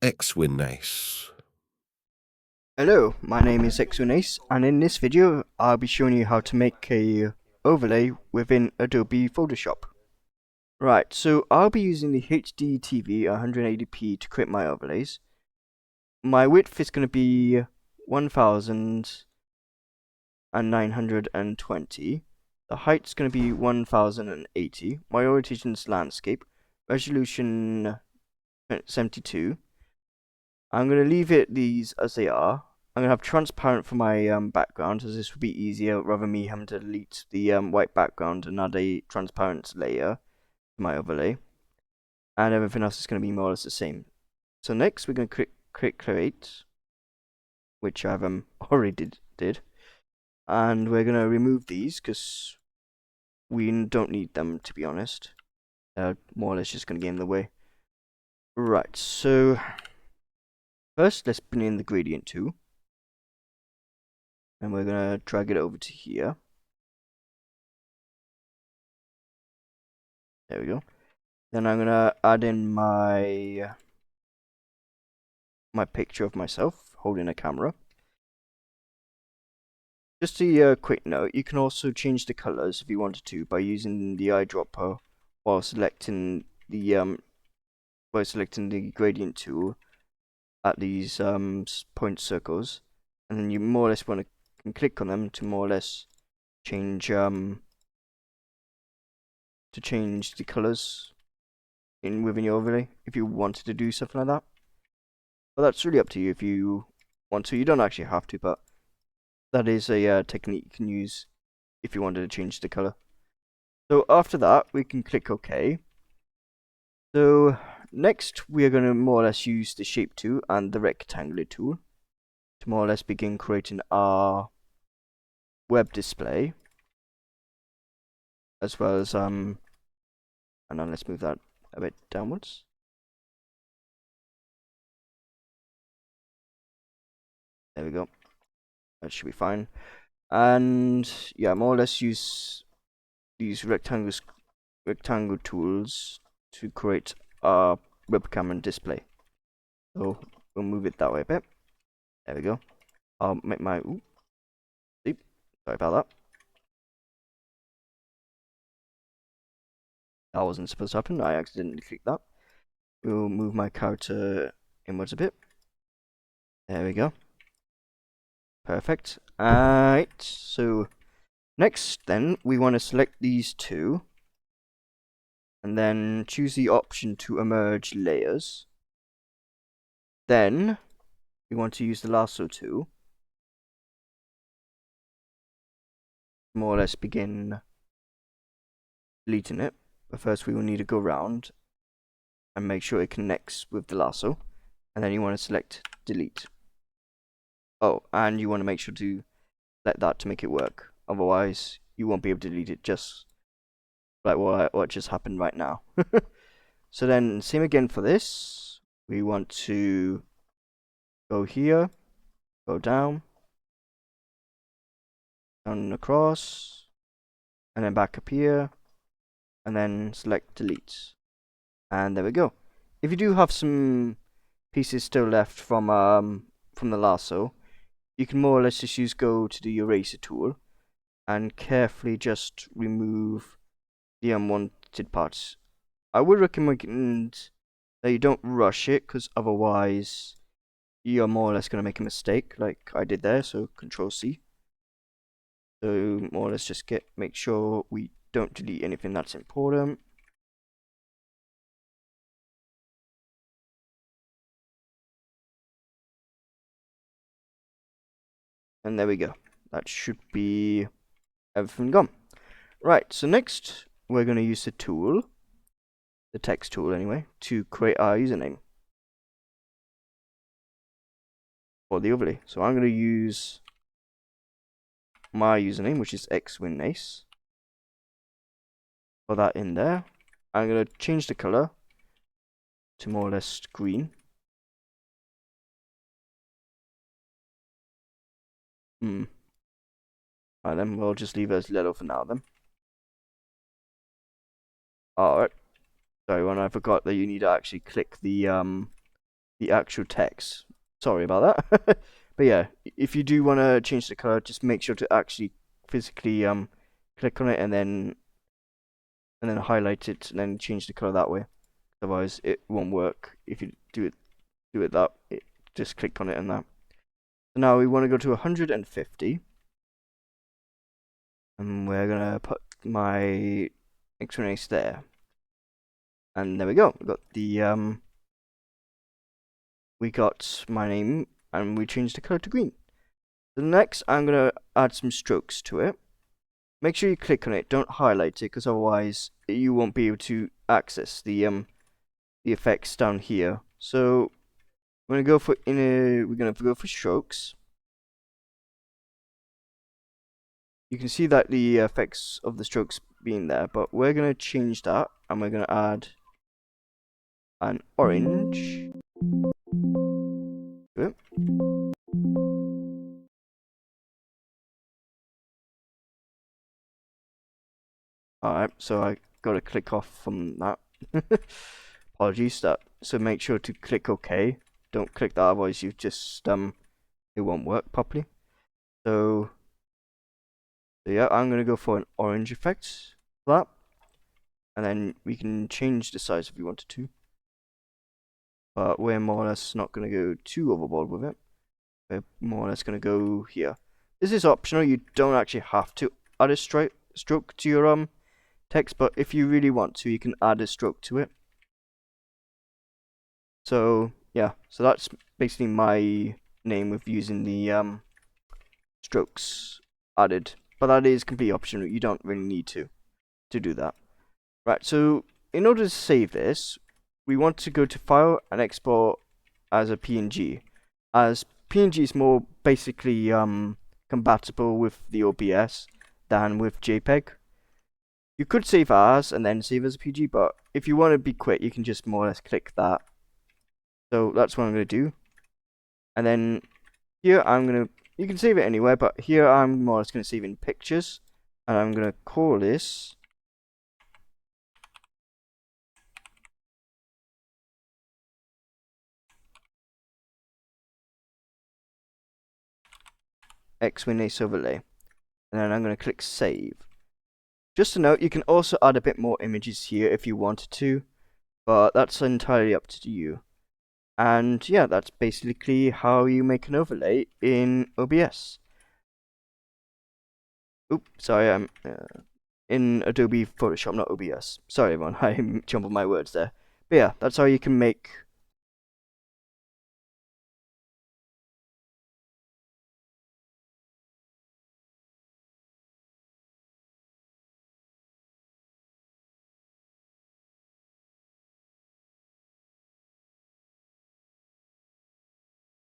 X-Wingace. Hello, my name is X-Wingace, and in this video I'll be showing you how to make a overlay within Adobe Photoshop. Right, so I'll be using the HD TV 180p to create my overlays. My width is going to be 1920. The height's going to be 1080. My orientation is landscape. Resolution 72. I'm going to leave these as they are. I'm going to have transparent for my background, as this would be easier rather than me having to delete the white background and add a transparent layer to my overlay. And everything else is going to be more or less the same. So next we're going to click create, which I've already did. And we're going to remove these because we don't need them, to be honest. They're more or less just going to get in the way. Right, so first let's bring in the gradient tool. And we're going to drag it over to here. There we go. Then I'm going to add in my picture of myself holding a camera. Just a quick note, you can also change the colors if you wanted to by using the eyedropper while selecting the gradient tool at these point circles, and then you more or less want to click on them to more or less change the colors within your overlay if you wanted to do something like that. But that's really up to you if you want to. You don't actually have to, but that is a technique you can use if you wanted to change the color. So after that, we can click OK. So next, we are going to more or less use the shape tool and the rectangular tool to more or less begin creating our web display, as well as and then let's move that a bit downwards. There we go. That should be fine. And yeah, more or less use these rectangle tools to create our webcam and display. So we'll move it that way a bit. There we go. I'll make my sorry about that. That wasn't supposed to happen. I accidentally clicked that. We'll move my character inwards a bit. There we go. Perfect. Alright, so next then we want to select these two and then choose the option to merge layers. Then we want to use the lasso tool to more or less begin deleting it. But first we will need to go around and make sure it connects with the lasso, and then you want to select delete. Oh, and you want to make sure to let that to make it work, otherwise you won't be able to delete it, just like what just happened right now. So then same again for this. We want to go here, go down and across, and then back up here, and then select delete. And there we go. If you do have some pieces still left from the lasso, you can more or less just go to the eraser tool and carefully just remove the unwanted parts. I would recommend that you don't rush it, because otherwise you're more or less going to make a mistake like I did there. So Control C. So more or less just make sure we don't delete anything that's important. And there we go. That should be everything gone. Right, so next we're going to use the tool, the text tool anyway, to create our username for the overlay. So I'm going to use my username, which is X-Wingace. Put that in there. I'm going to change the color to more or less green. Alright, then we'll just leave it as yellow for now then. Alright. Sorry, when I forgot that you need to actually click the the actual text. Sorry about that. But yeah, if you do want to change the color, just make sure to actually physically click on it and then highlight it and then change the color that way. Otherwise, it won't work if you do it that. Just click on it and that. So now we want to go to 150, and we're gonna put my X-Wingace there, and there we go. We got my name, and we changed the color to green. So next, I'm gonna add some strokes to it. Make sure you click on it. Don't highlight it, because otherwise you won't be able to access the effects down here. So we're gonna go for strokes. You can see that the effects of the strokes being there, but we're gonna change that, and we're gonna add an orange. Good. Alright, so I gotta click off from that. Apologies that. So make sure to click OK. Don't click that, otherwise you just it won't work properly. So yeah, I'm gonna go for an orange effect for that, and then we can change the size if we wanted to. But we're more or less not gonna go too overboard with it. We're more or less gonna go here. This is optional. You don't actually have to add a stroke to your text, but if you really want to, you can add a stroke to it. So yeah, so that's basically my name with using the strokes added, but that is completely optional. You don't really need to do that. Right, so in order to save this, we want to go to File and Export as a PNG, as PNG is more basically compatible with the OBS than with JPEG. You could save as and then save as a PNG, but if you want to be quick, you can just more or less click that. So that's what I'm going to do. And then here you can save it anywhere, but here I'm more or less going to save in pictures. And I'm going to call this X-Wingace overlay. And then I'm going to click save. Just a note, you can also add a bit more images here if you wanted to, but that's entirely up to you. And yeah, that's basically how you make an overlay in OBS. Oops, sorry, I'm in Adobe Photoshop, not OBS. Sorry everyone, I jumbled my words there. But yeah, that's how you can make